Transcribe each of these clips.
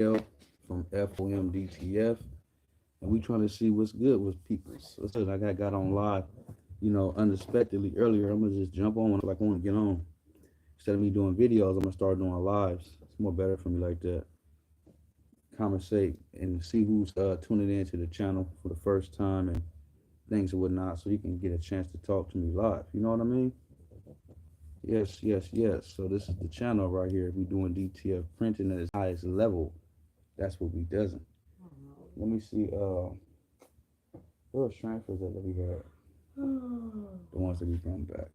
L from F.O.M DTF, and we trying to see what's good with people. So I got on live, unexpectedly earlier. I'm gonna just jump on when I want to get on. Instead of me doing videos, I'm gonna start doing lives. It's more better for me like that. Conversate and see who's tuning in to the channel for the first time and things and whatnot, so you can get a chance to talk to me live. You know what I mean? Yes, yes, yes. So this is the channel right here. We doing DTF printing at its highest level. That's what we doesn't. Let me see. What transfers that we had? The ones that we bring back.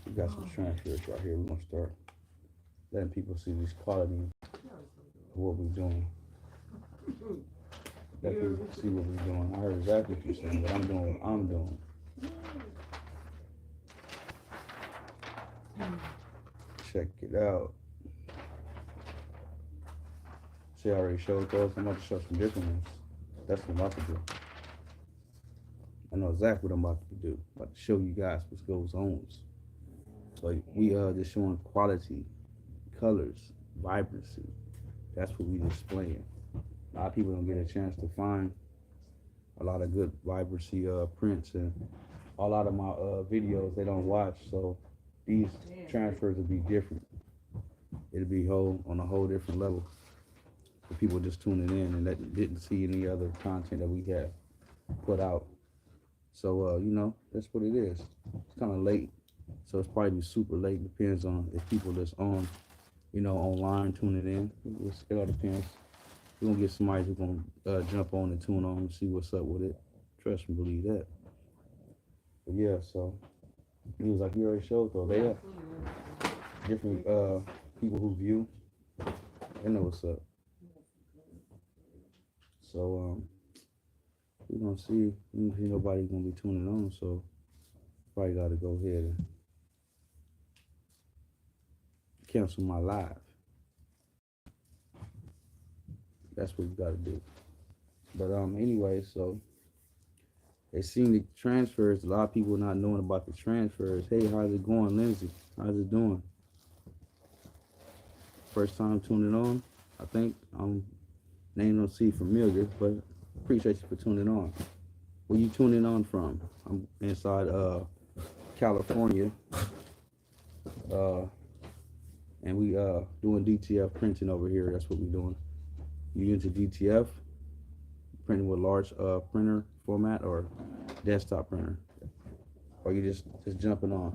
We got some transfers right here. We're gonna start letting people see this quality of what we're doing. Let people see what we're doing. I heard exactly what you're saying, but I'm doing what I'm doing. Check it out. See, I already showed those. I'm about to show some different ones. That's what I'm about to do. I know exactly what I'm about to do. I'm about to show you guys what goes on. So we just showing quality, colors, vibrancy. That's what we displaying. A lot of people don't get a chance to find a lot of good vibrancy prints, and a lot of my videos they don't watch. So these transfers will be different. It'll be on a whole different level for people just tuning in and that didn't see any other content that we have put out. So that's what it is. It's kind of late, so it's probably super late. Depends on if people that's on, online tuning in. It all depends. We're gonna get somebody who's gonna jump on and tune on and see what's up with it. Trust me, believe that. But yeah, so he was like, you already showed though. They have different people who view. They know what's up. So we're gonna see. Nobody's gonna be tuning on, so probably gotta go ahead and cancel my live. That's what we gotta do. But anyway, so they seen the transfers. A lot of people not knowing about the transfers. Hey, how's it going, Lindsay? How's it doing? First time tuning on. I think name don't see familiar, but appreciate you for tuning on. Where you tuning on from? I'm inside California. And we doing DTF printing over here. That's what we doing. You into DTF printing with large printer format or desktop printer, or you just jumping on?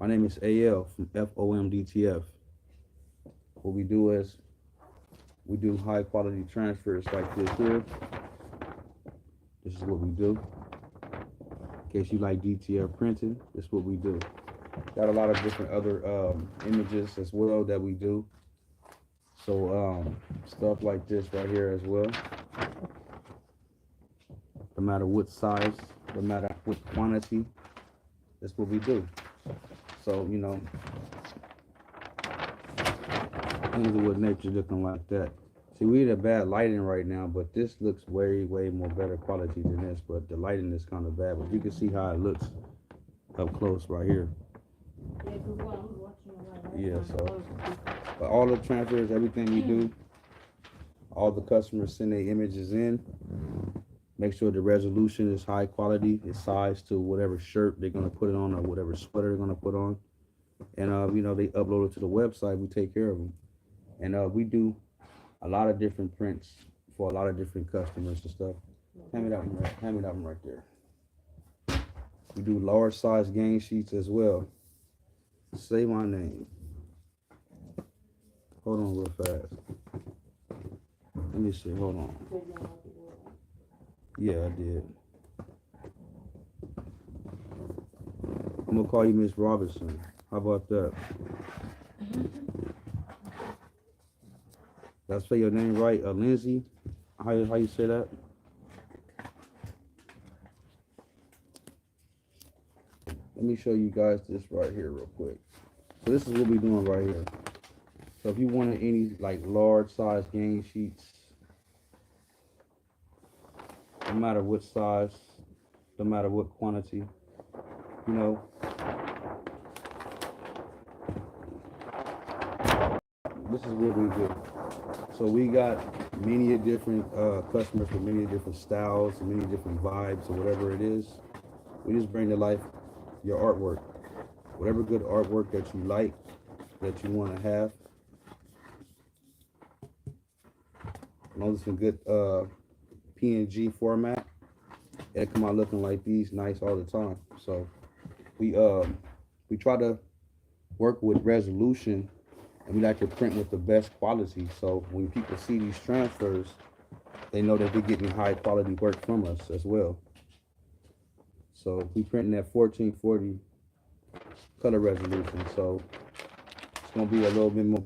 My name is AL from F.O.M DTF. What we do is we do high quality transfers like this here. This is what we do. In case you like DTF printing, this is what we do. Got a lot of different other images as well that we do. So stuff like this right here as well. No matter what size, no matter what quantity, that's what we do. So things are what nature's looking like that. See, we had a bad lighting right now, but this looks way more better quality than this. But the lighting is kind of bad. But you can see how it looks up close right here. Yeah, so but all the transfers, everything we do, all the customers send their images in. Make sure the resolution is high quality, it's sized to whatever shirt they're gonna put it on or whatever sweater they're gonna put on. And they upload it to the website. We take care of them, and we do a lot of different prints for a lot of different customers and stuff. Hand me that one right there. We do large size game sheets as well. Say my name. Hold on real fast. Let me see. Hold on. Yeah, I did. I'm gonna call you Miss Robinson. How about that? Did I say your name right? Lindsay? How you say that? Let me show you guys this right here real quick. So this is what we're doing right here. So if you wanted any like large size game sheets, no matter what size, no matter what quantity, this is what we do. So we got many different customers with many different styles, many different vibes, or whatever it is. We just bring to life your artwork, whatever good artwork that you like, that you want to have. As long as it's in good PNG format, it'll come out looking like these nice all the time. So we try to work with resolution, and we like to print with the best quality. So when people see these transfers, they know that they're getting high quality work from us as well. So we printing at 1440 color resolution. So it's gonna be a little bit more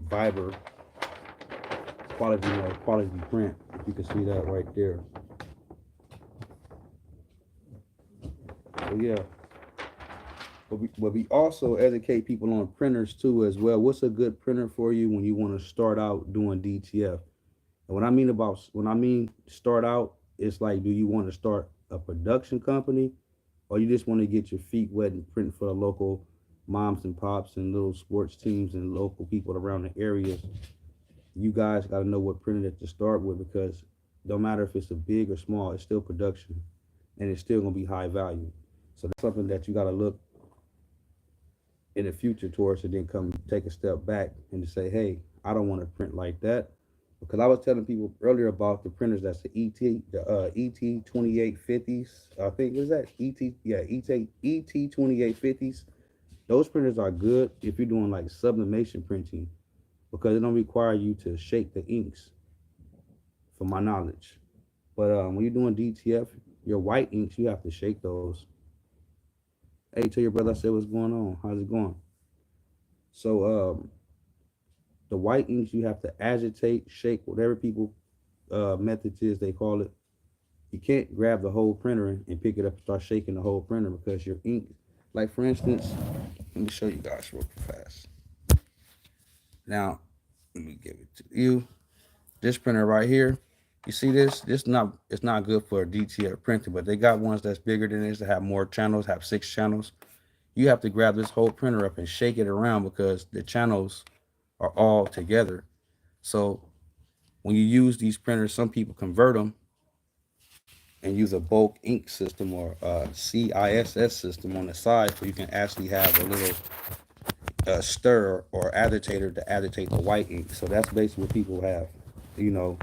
vibrant quality print. If you can see that right there. So yeah. But we also educate people on printers too as well. What's a good printer for you when you want to start out doing DTF? And when I mean start out, it's like, do you want to start a production company, or you just want to get your feet wet and print for the local moms and pops and little sports teams and local people around the areas? You guys got to know what printer to start with, because no matter if it's a big or small, it's still production, and it's still gonna be high value. So that's something that you got to look in the future towards, and then come take a step back and to say, hey, I don't want to print like that. Because I was telling people earlier about the printers that's the ET 2850s. I think is that ET 2850s. Those printers are good if you're doing like sublimation printing, because it don't require you to shake the inks, from my knowledge. But when you're doing DTF, your white inks, you have to shake those. Hey, tell your brother I said what's going on. How's it going? So the white inks you have to agitate, shake, whatever people methods is they call it. You can't grab the whole printer and pick it up and start shaking the whole printer, because your ink, like for instance, let me show you guys real fast. Now, let me give it to you. This printer right here, you see this? It's not good for a DTF printer, but they got ones that's bigger than this that have more channels, have 6 channels. You have to grab this whole printer up and shake it around, because the channels are all together. So when you use these printers, some people convert them and use a bulk ink system or a CISS system on the side, so you can actually have a little stir or agitator to agitate the white ink. So that's basically what people have, you know,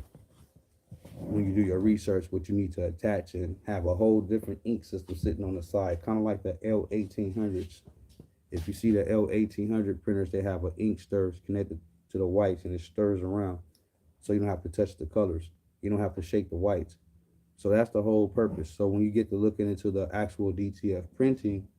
when you do your research, what you need to attach and have a whole different ink system sitting on the side, kind of like the L1800s. If you see the L1800 printers, they have an ink stir connected to the whites, and it stirs around, so you don't have to touch the colors. You don't have to shake the whites. So that's the whole purpose. So when you get to looking into the actual DTF printing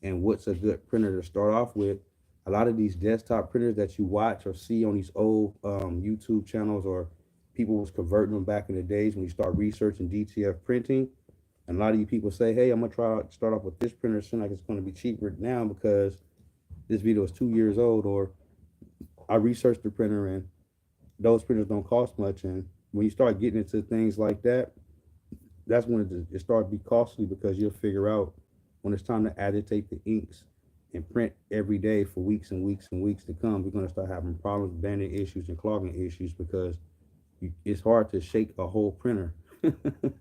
and what's a good printer to start off with, a lot of these desktop printers that you watch or see on these old YouTube channels, or people was converting them back in the days when you start researching DTF printing. And a lot of you people say, hey, I'm gonna start off with this printer. It seems like it's gonna be cheaper now because this video is 2 years old, or I researched the printer and those printers don't cost much. And when you start getting into things like that, that's when it starts to be costly, because you'll figure out when it's time to agitate the inks and print every day for weeks and weeks and weeks to come, we're going to start having problems, banding issues and clogging issues, because it's hard to shake a whole printer. And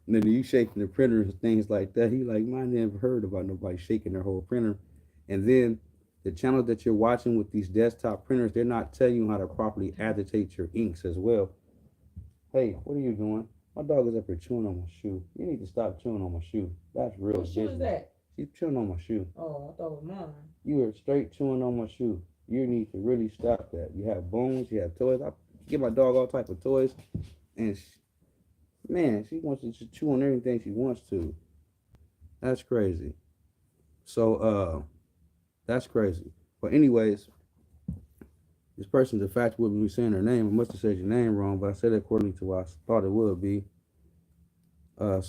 then you shaking the printer and things like that. He like, man, I never heard about nobody shaking their whole printer. And then the channel that you're watching with these desktop printers, they're not telling you how to properly agitate your inks as well. Hey, what are you doing? My dog is up here chewing on my shoe. You need to stop chewing on my shoe. That's real business. What shoe is that? She's chewing on my shoe. Oh, I thought it was mine. You are straight chewing on my shoe. You need to really stop that. You have bones, you have toys. I give my dog all type of toys, and she wants to chew on everything she wants to. That's crazy. So that's crazy. But anyways, this person's in fact wouldn't be saying her name. I must have said your name wrong, but I said it according to what I thought it would be. But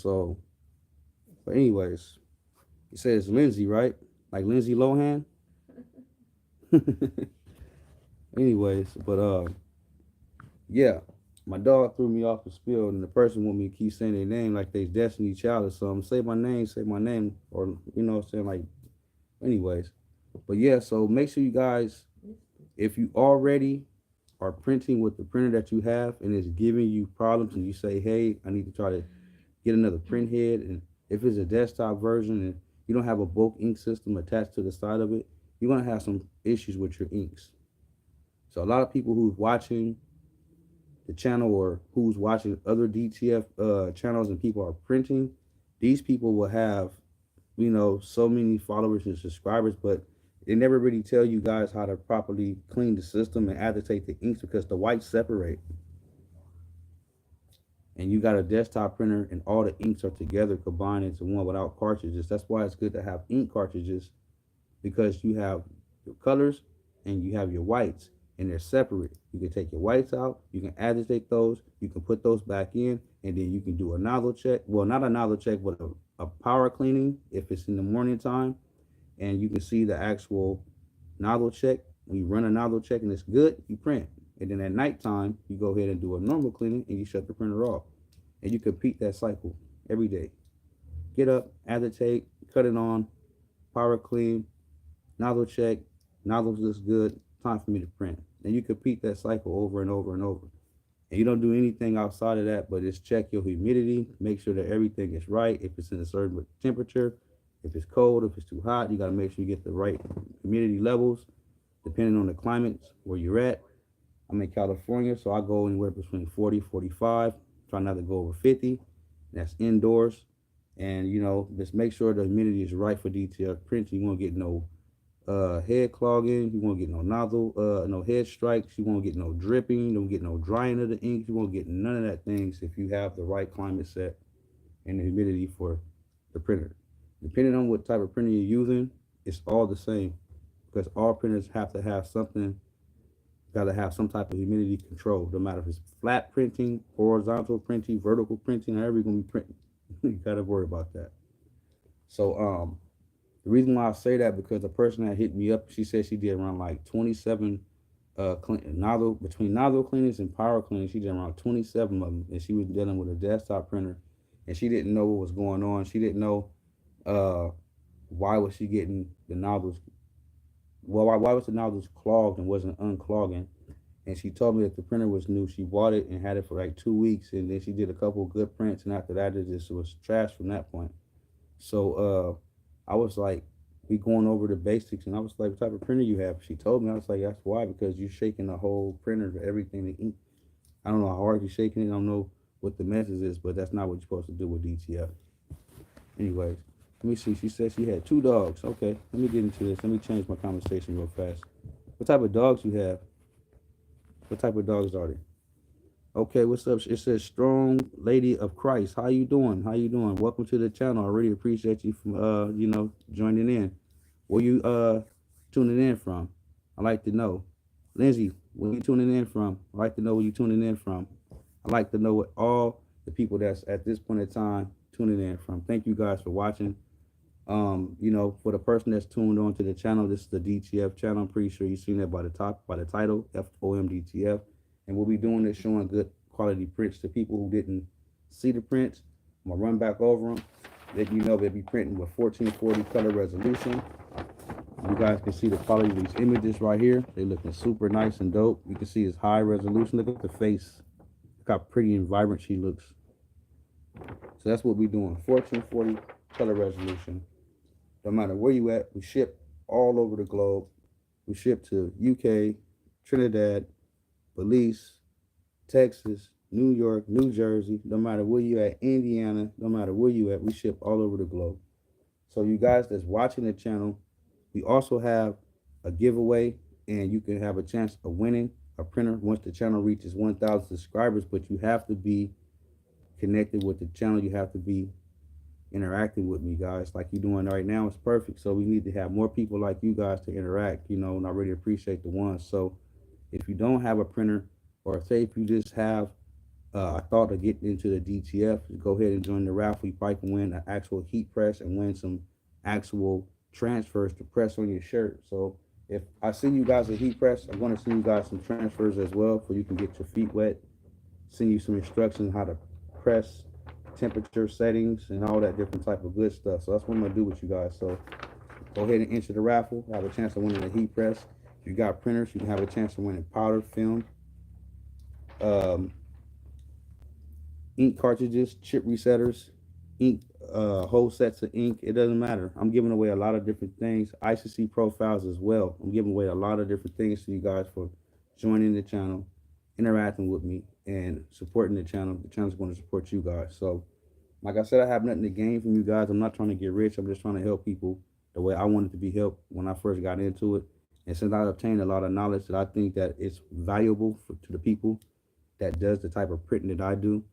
anyways, you said it's Lindsay, right? Like Lindsay Lohan? Anyways, but yeah, my dog threw me off the spiel, and the person want me to keep saying their name like they Destiny Child or something. Say my name, or you know what I'm saying, like, anyways. But yeah, so make sure you guys, If you already are printing with the printer that you have and it's giving you problems and you say, hey, I need to try to get another print head, and if it's a desktop version and you don't have a bulk ink system attached to the side of it, you're going to have some issues with your inks. So a lot of people who's watching the channel or who's watching other DTF channels and people are printing, these people will have, so many followers and subscribers, but they never really tell you guys how to properly clean the system and agitate the inks because the whites separate. And you got a desktop printer and all the inks are together combined into one without cartridges. That's why it's good to have ink cartridges, because you have your colors and you have your whites and they're separate. You can take your whites out, you can agitate those, you can put those back in, and then you can do a nozzle check. Well, not a nozzle check, but a power cleaning if it's in the morning time. And you can see the actual nozzle check. When you run a nozzle check and it's good, you print. And then at nighttime, you go ahead and do a normal cleaning and you shut the printer off. And you repeat that cycle every day. Get up, agitate, cut it on, power clean, nozzle check, nozzle looks good, time for me to print. And you repeat that cycle over and over and over. And you don't do anything outside of that, but just check your humidity, make sure that everything is right. If it's in a certain temperature, if it's cold, if it's too hot, you got to make sure you get the right humidity levels, depending on the climate where you're at. I'm in California, so I go anywhere between 40, 45. Try not to go over 50. That's indoors. And, just make sure the humidity is right for DTF printing. You won't get no head clogging. You won't get no nozzle, no head strikes. You won't get no dripping. You don't get no drying of the ink. You won't get none of that things if you have the right climate set and the humidity for the printer. Depending on what type of printer you're using, it's all the same, because all printers have to have something, got to have some type of humidity control. No matter if it's flat printing, horizontal printing, vertical printing, however you're going to be printing, you got to worry about that. So the reason why I say that, because the person that hit me up, she said she did around like 27 between nozzle cleanings and power cleanings, she did around 27 of them, and she was dealing with a desktop printer, and she didn't know what was going on. She didn't know why was she getting the nozzles, why was the nozzles clogged and wasn't unclogging. And she told me that the printer was new. She bought it and had it for like 2 weeks, and then she did a couple of good prints, and after that it just was trash from that point. So I was like, we going over the basics, and I was like, what type of printer you have? She told me. I was like, that's why, because you're shaking the whole printer to everything to ink. I don't know how hard you're shaking it. I don't know what the message is, but that's not what you're supposed to do with DTF. Anyways, let me see. She said she had 2 dogs. Okay, let me get into this. Let me change my conversation real fast. What type of dogs you have? What type of dogs are they? Okay, what's up? It says Strong Lady of Christ. How you doing? How you doing? Welcome to the channel. I really appreciate you from joining in. Where you tuning in from? I like to know. Lindsay, where you tuning in from? I like to know where you tuning in from. I like to know what all the people that's at this point in time tuning in from. Thank you guys for watching. For the person that's tuned on to the channel, this is the DTF channel. I'm pretty sure you've seen that by the title, F.O.M DTF. And we'll be doing this, showing good quality prints to people who didn't see the prints. I'm gonna run back over them, let you know they'll be printing with 1440 color resolution. You guys can see the quality of these images right here. They're looking super nice and dope. You can see it's high resolution. Look at the face. Look how pretty and vibrant she looks. So that's what we're doing, 1440 color resolution. No matter where you at, we ship all over the globe. We ship to UK, Trinidad, Belize, Texas, New York, New Jersey. No matter where you at, Indiana, no matter where you at, we ship all over the globe. So you guys that's watching the channel, we also have a giveaway, and you can have a chance of winning a printer once the channel reaches 1,000 subscribers. But you have to be connected with the channel. You have to be interacting with me, guys, like you're doing right now. It's perfect. So we need to have more people like you guys to interact, and I really appreciate the ones. So if you don't have a printer, or say if you just have a thought of getting into the DTF, go ahead and join the raffle. You probably can win an actual heat press and win some actual transfers to press on your shirt. So if I send you guys a heat press, I'm going to send you guys some transfers as well, so you can get your feet wet. Send you some instructions how to press, temperature settings, and all that different type of good stuff. So that's what I'm going to do with you guys. So go ahead and enter the raffle. I have a chance of winning a heat press. If you got printers, you can have a chance to win a powder, film, um, ink cartridges, chip resetters, ink, whole sets of ink. It doesn't matter. I'm giving away a lot of different things. ICC profiles as well. I'm giving away a lot of different things to you guys for joining the channel, interacting with me, and supporting the channel. The channel's going to support you guys. So, like I said, I have nothing to gain from you guys. I'm not trying to get rich. I'm just trying to help people the way I wanted to be helped when I first got into it. And since I obtained a lot of knowledge that I think that it's valuable to the people that does the type of printing that I do,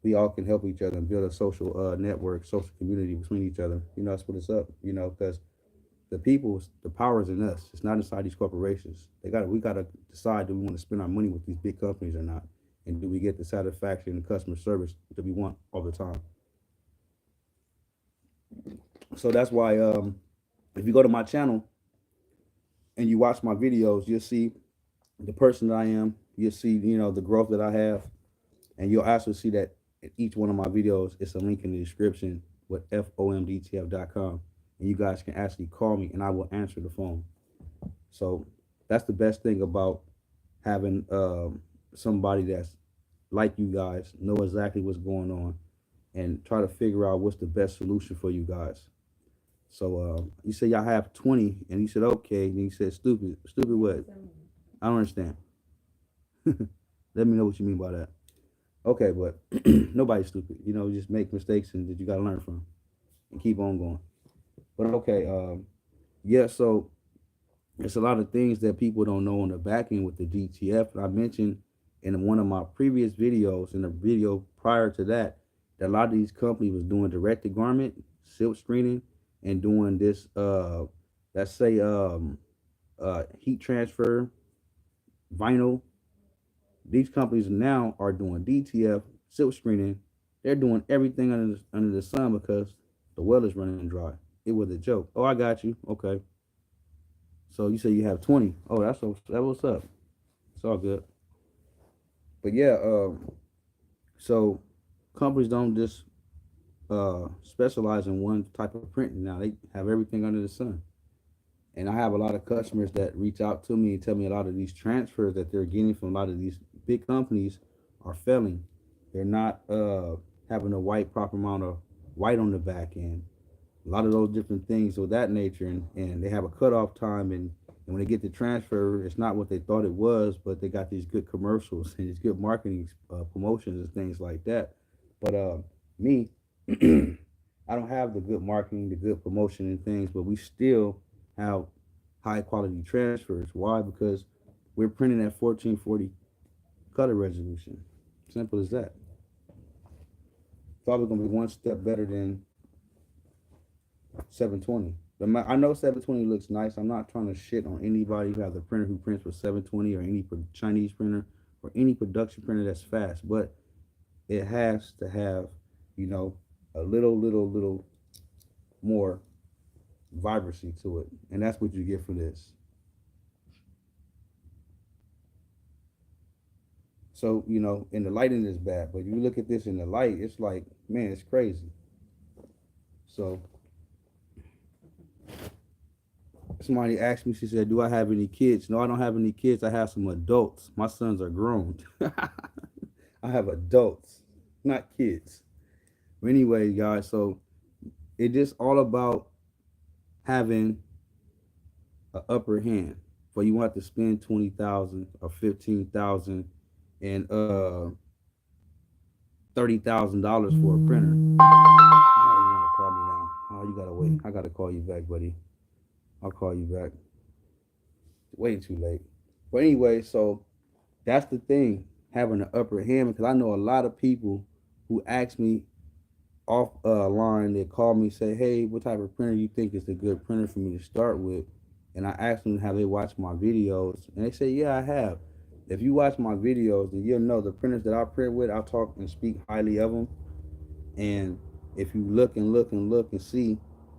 we all can help each other and build a social network, social community between each other. You know, that's what it's up. You know, because the power is in us. It's not inside these corporations. We got to decide, do we want to spend our money with these big companies or not, and do we get the satisfaction and customer service that we want all the time. So that's why, if you go to my channel and you watch my videos, you'll see the person that I am. You'll see, the growth that I have, and you'll also see that in each one of my videos, it's a link in the description with FOMDTF.com, and you guys can actually call me, and I will answer the phone. So that's the best thing about having somebody that's like you guys, know exactly what's going on, and try to figure out what's the best solution for you guys. So you say y'all have 20, and you said okay, and you said stupid. Stupid what? I don't understand. Let me know what you mean by that. Okay, but nobody's stupid. Just make mistakes and that you got to learn from and keep on going. But okay, yeah, so it's a lot of things that people don't know on the back end with the DTF. I mentioned in one of my previous videos, in a video prior to that a lot of these companies was doing direct to garment, silk screening, and doing this, let's say, heat transfer, vinyl. These companies now are doing DTF, silk screening. They're doing everything under the sun because the well is running dry. It was a joke. Oh, I got you. Okay. So you say you have 20. Oh, that's what's up. It's all good. But yeah, so companies don't just specialize in one type of printing now. They have everything under the sun. And I have a lot of customers that reach out to me and tell me a lot of these transfers that they're getting from a lot of these big companies are failing. They're not having a proper amount of white on the back end. A lot of those different things of that nature, and they have a cutoff time, and when they get the transfer, it's not what they thought it was, but they got these good commercials and these good marketing promotions and things like that. But me, I don't have the good marketing, the good promotion and things, but we still have high quality transfers. Why? Because we're printing at 1440 color resolution. Simple as that. Probably gonna be one step better than 720. I know 720 looks nice. I'm not trying to shit on anybody who has a printer who prints with 720 or any Chinese printer or any production printer that's fast, but it has to have, a little more vibrancy to it, and that's what you get for this. So and the lighting is bad, but you look at this in the light, it's like, man, it's crazy. So somebody asked me, she said, do I have any kids? No, I don't have any kids. I have some adults. My sons are grown. I have adults, not kids. But anyway, guys, so it's just all about having an upper hand. For you want to spend 20,000 or 15,000 and $30,000 for a printer. Oh, you want to call me now? Oh, you gotta wait. I gotta call you back, buddy. I'll call you back. Way too late. But anyway, so that's the thing, having an upper hand, because I know a lot of people who ask me off line, they call me, say, hey, what type of printer you think is a good printer for me to start with? And I ask them, have they watched my videos? And they say, yeah, I have. If you watch my videos, then you'll know the printers that I print with, I talk and speak highly of them. And if you look and look and look and see,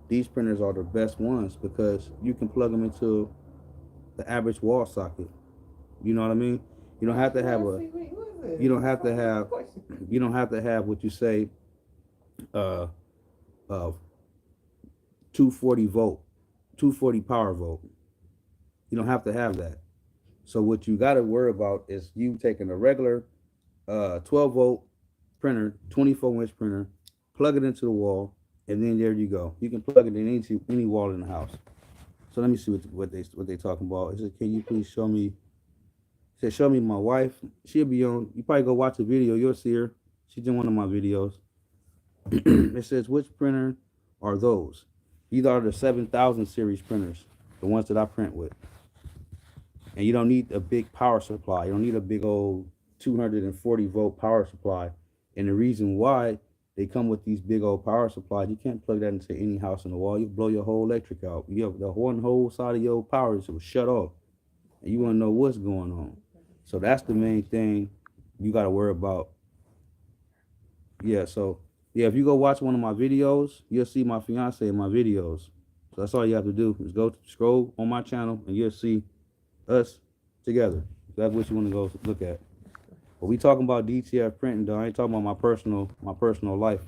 these printers are the best ones because you can plug them into the average wall socket. You know what I mean? You don't have to have you don't have to have what you say, 240 volt, 240 power volt. You don't have to have that. So what you got to worry about is you taking a regular 12-volt printer, 24-inch printer, plug it into the wall, and then there you go. You can plug it in any wall in the house. So let me see what they talking about. It says, can you please show me? It said, show me my wife. She'll be on. You probably go watch the video. You'll see her. She's in one of my videos. It says, which printer are those? These are the 7000 series printers, the ones that I print with. And you don't need a big power supply. You don't need a big old 240-volt power supply. And the reason why they come with these big old power supplies, you can't plug that into any house in the wall. You blow your whole electric out. You have the one whole side of your power will shut off. And you want to know what's going on. So that's the main thing you got to worry about. Yeah, so, yeah, if you go watch one of my videos, you'll see my fiance in my videos. So that's all you have to do is go scroll on my channel, and you'll see us together. That's what you want to go look at. But we talking about DTF printing, though. I ain't talking about my personal life.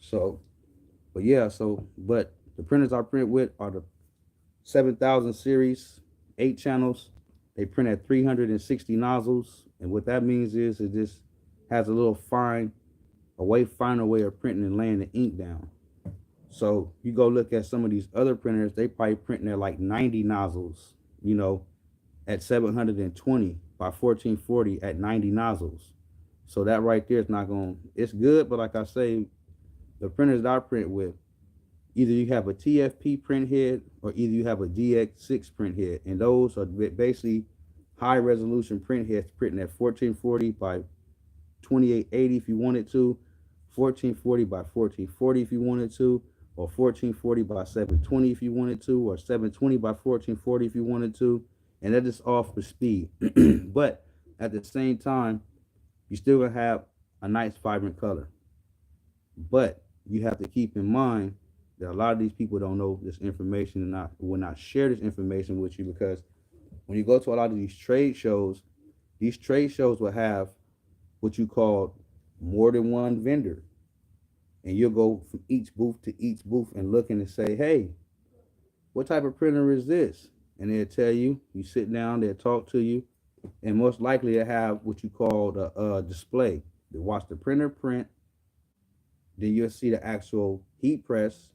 So, but yeah, but the printers I print with are the 7000 series, 8 channels. They print at 360 nozzles, and what that means is it just has a finer way of printing and laying the ink down. So you go look at some of these other printers, they probably printing at like 90 nozzles, at 720 by 1440 at 90 nozzles. So that right there is not going, it's good, but like I say, the printers that I print with, either you have a TFP print head or either you have a DX6 print head. And those are basically high resolution print heads printing at 1440 by 2880 if you wanted to, 1440 by 1440 if you wanted to, or 1440 by 720 if you wanted to, or 720 by 1440 if you wanted to. And that is all for speed. But at the same time, you still gonna have a nice vibrant color. But you have to keep in mind that a lot of these people don't know this information and will not share this information with you, because when you go to a lot of these trade shows will have what you call more than one vendor. And you'll go from each booth to each booth and looking and say, hey, what type of printer is this? And they'll tell you, you sit down, they'll talk to you, and most likely they have what you call the display. They watch the printer print, then you'll see the actual heat press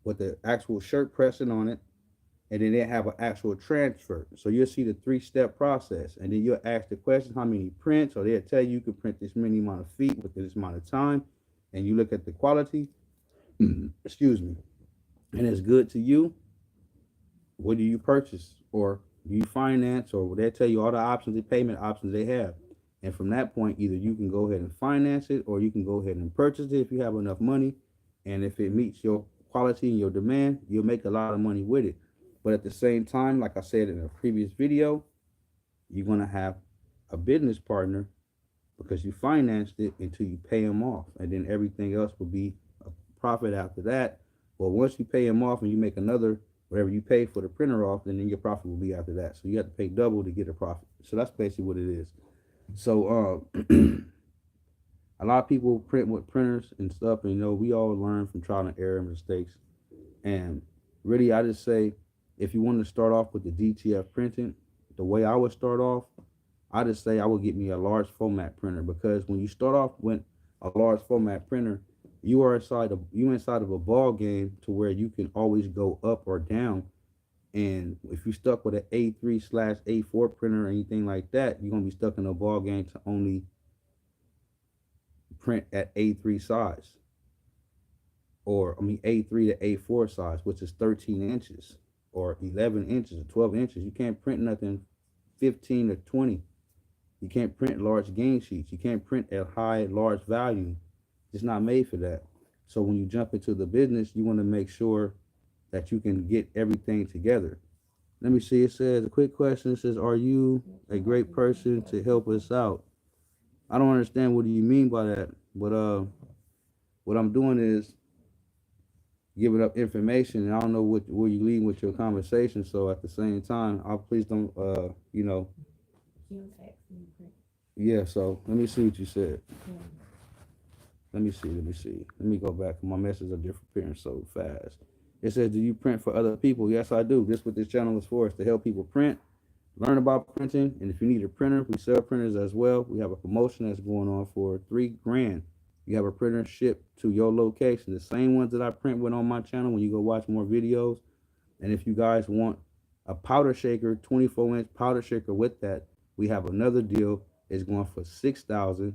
with the actual shirt pressing on it, and then they have an actual transfer. So you'll see the 3-step process, and then you'll ask the question, how many prints, or they'll tell you can print this many amount of feet within this amount of time, and you look at the quality, excuse me, and it's good to you. What do you purchase, or do you finance, or they'll tell you all the options, the payment options they have. And from that point, either you can go ahead and finance it, or you can go ahead and purchase it if you have enough money. And if it meets your quality and your demand, you'll make a lot of money with it. But at the same time, like I said in a previous video, you're going to have a business partner because you financed it until you pay them off. And then everything else will be a profit after that. Well, once you pay them off and you make another, whatever you pay for the printer off, then your profit will be after that. So you have to pay double to get a profit. So that's basically what it is. So a lot of people print with printers and stuff, and we all learn from trial and error and mistakes. And really, I just say, if you want to start off with the DTF printing, the way I would start off, I just say I would get me a large format printer, because when you start off with a large format printer, you inside of a ball game to where you can always go up or down. And if you're stuck with an A3/A4 printer or anything like that, you're gonna be stuck in a ball game to only print at A3 size, or A3 to A4 size, which is 13 inches or 11 inches or 12 inches. You can't print nothing 15 or 20. You can't print large gain sheets. You can't print at large volume. It's not made for that. So when you jump into the business, you want to make sure that you can get everything together. Let me see. It says, a quick question. It says, are you a great person to help us out? I don't understand what do you mean by that. But what I'm doing is giving up information, and I don't know where you lead with your conversation. So at the same time, please don't yeah, so let me see what you said. Let me see. Let me go back. My messages are disappearing so fast. It says, do you print for other people? Yes, I do. This is what this channel is for, is to help people print, learn about printing. And if you need a printer, we sell printers as well. We have a promotion that's going on for $3,000. You have a printer shipped to your location, the same ones that I print with on my channel when you go watch more videos. And if you guys want a powder shaker, 24-inch powder shaker with that, we have another deal. It's going for $6,000,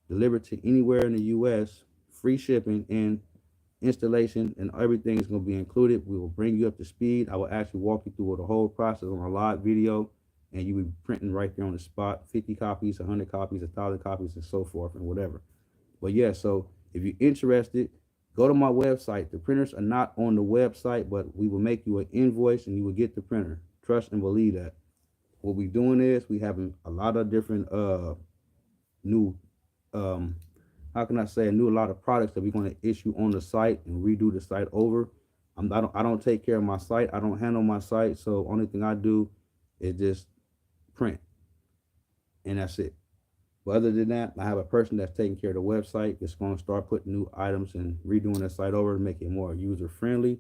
delivered to anywhere in the U.S., free shipping and installation, and everything is going to be included. We will bring you up to speed. I will actually walk you through the whole process on a live video, and you will be printing right there on the spot, 50 copies, 100 copies, 1,000 copies, and so forth, and whatever. But yeah, so if you're interested, go to my website. The printers are not on the website, but we will make you an invoice and you will get the printer. Trust and believe that. What we're doing is we having a lot of different new how can I say, a lot of products that we're going to issue on the site and redo the site over. I don't take care of my site. I don't handle my site. So only thing I do is just print, and that's it. But other than that, I have a person that's taking care of the website. That's going to start putting new items and redoing the site over to make it more user friendly.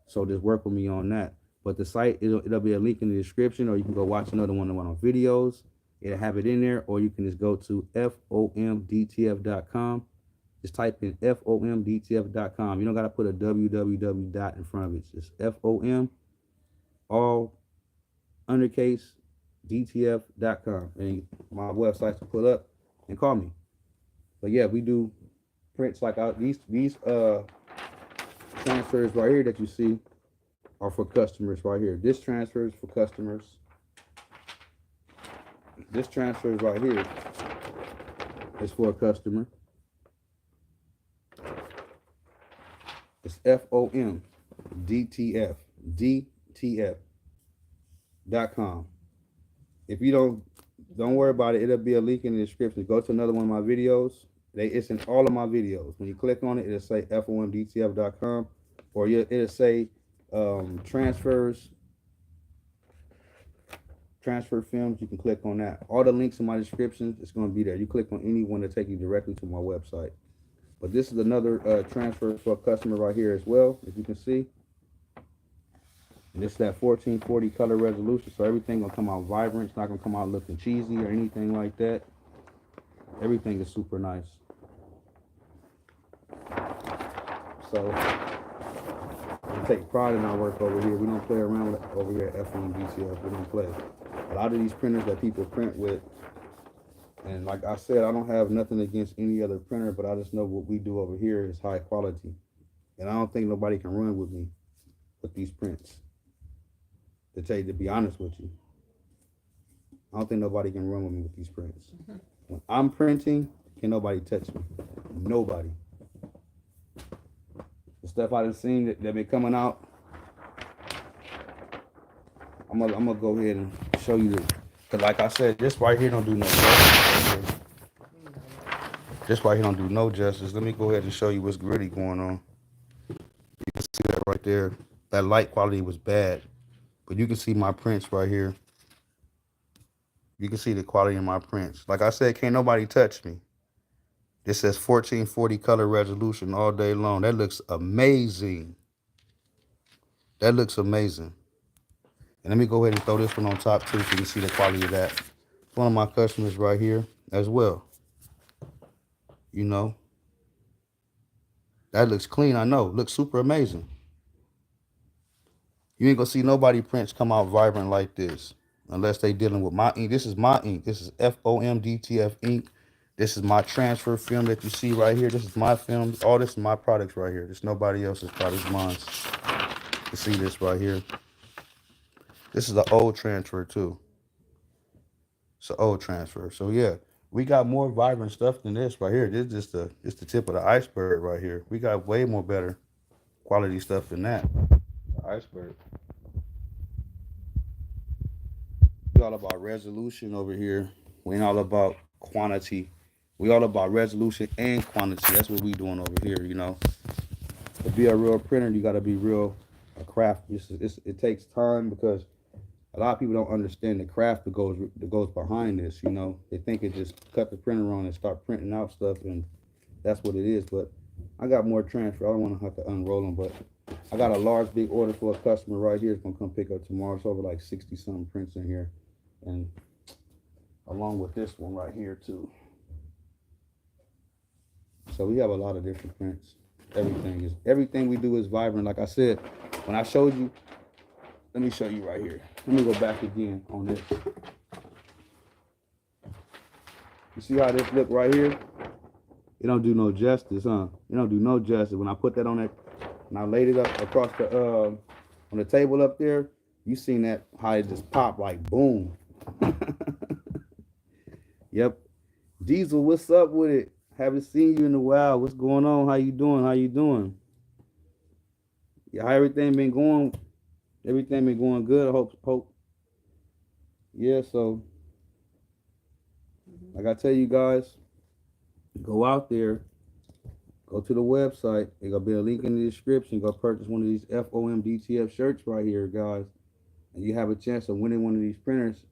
So just work with me on that. But the site, it'll be a link in the description, or you can go watch another one on videos. It'll have it in there, or you can just go to FOMDTF.com. Just type in FOMDTF.com. You don't got to put a www dot in front of it. It's just FOM, all undercase, DTF.com. And my website's to put up and call me. But yeah, we do prints like these transfers right here that you see are for customers right here. This transfer is for customers. This transfer is right here is for a customer. It's FOM DTF DTF.com. If you don't worry about it, it'll be a link in the description. Go to another one of my videos. It's in all of my videos. When you click on it, it'll say FOMDTF.com, or it'll say transfer films. You can click on that. All the links in my description, it's going to be there. You click on any one to take you directly to my website. But this is another transfer for a customer right here as well, as you can see. And this is that 1440 color resolution, so everything gonna come out vibrant. It's not gonna come out looking cheesy or anything like that. Everything is super nice. So we take pride in our work over here. We don't play around with it over here at F.O.M DTF. We don't play. A lot of these printers that people print with, and like I said, I don't have nothing against any other printer, but I just know what we do over here is high quality. And I don't think nobody can run with me with these prints. To be honest with you, I don't think nobody can run with me with these prints. When I'm printing, can nobody touch me? Nobody. The stuff I done seen that been coming out, I'm gonna go ahead and show you this. Cause like I said, this right here don't do no justice. This right here don't do no justice. Let me go ahead and show you what's really going on. You can see that right there. That light quality was bad. But you can see my prints right here. You can see the quality in my prints. Like I said, can't nobody touch me. This says 1440 color resolution all day long. That looks amazing. That looks amazing. And let me go ahead and throw this one on top too so you can see the quality of that. It's one of my customers right here as well. You know. That looks clean, I know. Looks super amazing. You ain't gonna see nobody prints come out vibrant like this unless they dealing with my ink. This is my ink. This is F.O.M DTF ink. This is my transfer film that you see right here. This is my film. All this is my products right here. This is nobody else's products, mine. You see this right here. This is the old transfer too. It's an old transfer. So yeah, we got more vibrant stuff than this right here. This is just the tip of the iceberg right here. We got way more better quality stuff than that. The iceberg. We all about resolution over here. We ain't all about quantity. We all about resolution and quantity. That's what we doing over here, you know. To be a real printer, you got to be real a craft. It takes time because a lot of people don't understand the craft that goes behind this, you know. They think it just cut the printer on and start printing out stuff, and that's what it is. But I got more transfer. I don't want to have to unroll them, but I got a large, big order for a customer right here. It's gonna come pick up tomorrow. It's over like 60 something prints in here, and along with this one right here too. So we have a lot of different prints. Everything we do is vibrant. Like I said, when I showed you, let me show you right here. Let me go back again on this. You see how this look right here? It don't do no justice, huh? It don't do no justice. When I put that on that, and I laid it up across the on the table up there, you seen that how it just popped like boom. Yep. Diesel, what's up with it? Haven't seen you in a while. What's going on? How you doing? How you doing? Yeah, how everything been going? Everything been going good. I hope. Yeah, so like I tell you guys, go out there, go to the website. There's gonna be a link in the description. Go purchase one of these F.O.M DTF shirts right here, guys. And you have a chance of winning one of these printers.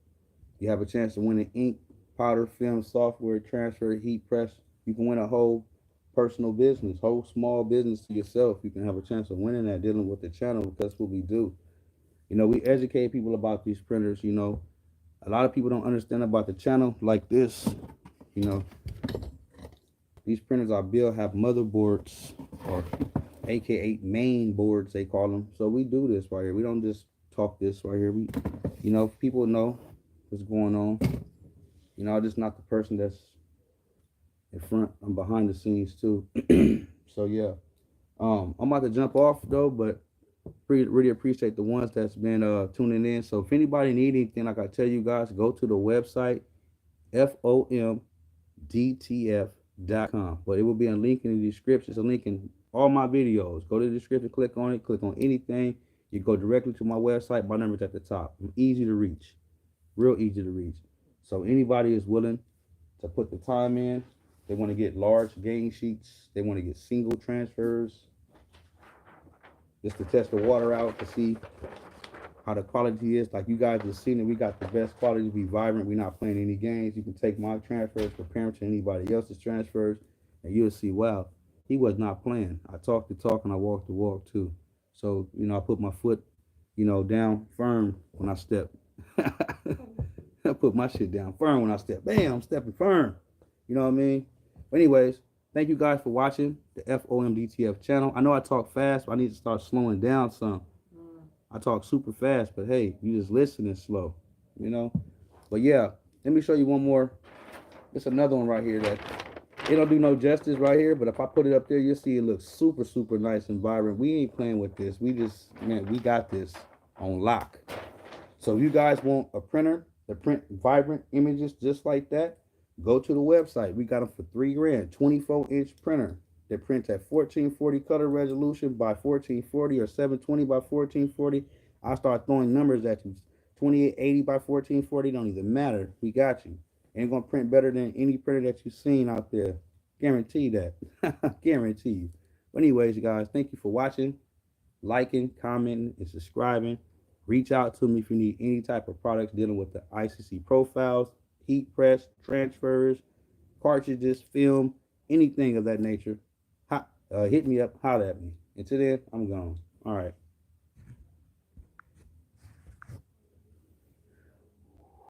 You have a chance of winning ink, powder, film, software, transfer, heat press. You can win a whole personal business, whole small business to yourself. You can have a chance of winning that dealing with the channel, because that's what we do. You know, we educate people about these printers. You know, a lot of people don't understand about the channel like this. You know, these printers I build have motherboards, or aka main boards they call them. So we do this right here. We don't just talk this right here. We, you know, people know what's going on. You know, I'm just not the person that's in front. I'm behind the scenes too. So yeah, I'm about to jump off though, but really appreciate the ones that's been tuning in. So if anybody need anything, like I tell you guys, go to the website FOMDTF.com. But it will be a link in the description. It's a link in all my videos. Go to the description, click on it, click on anything. You go directly to my website. My number's at the top. I'm easy to reach, real easy to reach. So anybody is willing to put the time in. They want to get large gain sheets. They want to get single transfers, just to test the water out to see how the quality is. Like you guys have seen it, we got the best quality. We vibrant. We're not playing any games. You can take my transfers, compare them to anybody else's transfers, and you'll see, wow, he was not playing. I talked the talk and I walked the walk too. So, you know, I put my foot, you know, down firm when I step. I put my shit down firm when I step. Bam, I'm stepping firm. You know what I mean? But anyways, thank you guys for watching the F.O.M DTF channel. I know I talk fast, but I need to start slowing down some. I talk super fast, but hey, you just listening slow, you know? But yeah, let me show you one more. It's another one right here that it don't do no justice right here, but if I put it up there, you'll see it looks super, super nice and vibrant. We ain't playing with this. We just, man, we got this on lock. So if you guys want a printer to print vibrant images just like that, go to the website. We got them for $3 grand, 24-inch printer that prints at 1440 color resolution by 1440 or 720 by 1440. I'll start throwing numbers at you. 2880 by 1440, don't even matter. We got you. Ain't gonna print better than any printer that you've seen out there. Guarantee that. Guarantee you. But anyways, you guys, thank you for watching, liking, commenting, and subscribing. Reach out to me if you need any type of products dealing with the ICC profiles, heat press, transfers, cartridges, film, anything of that nature. Hit me up, holler at me. Until then, I'm gone. All right.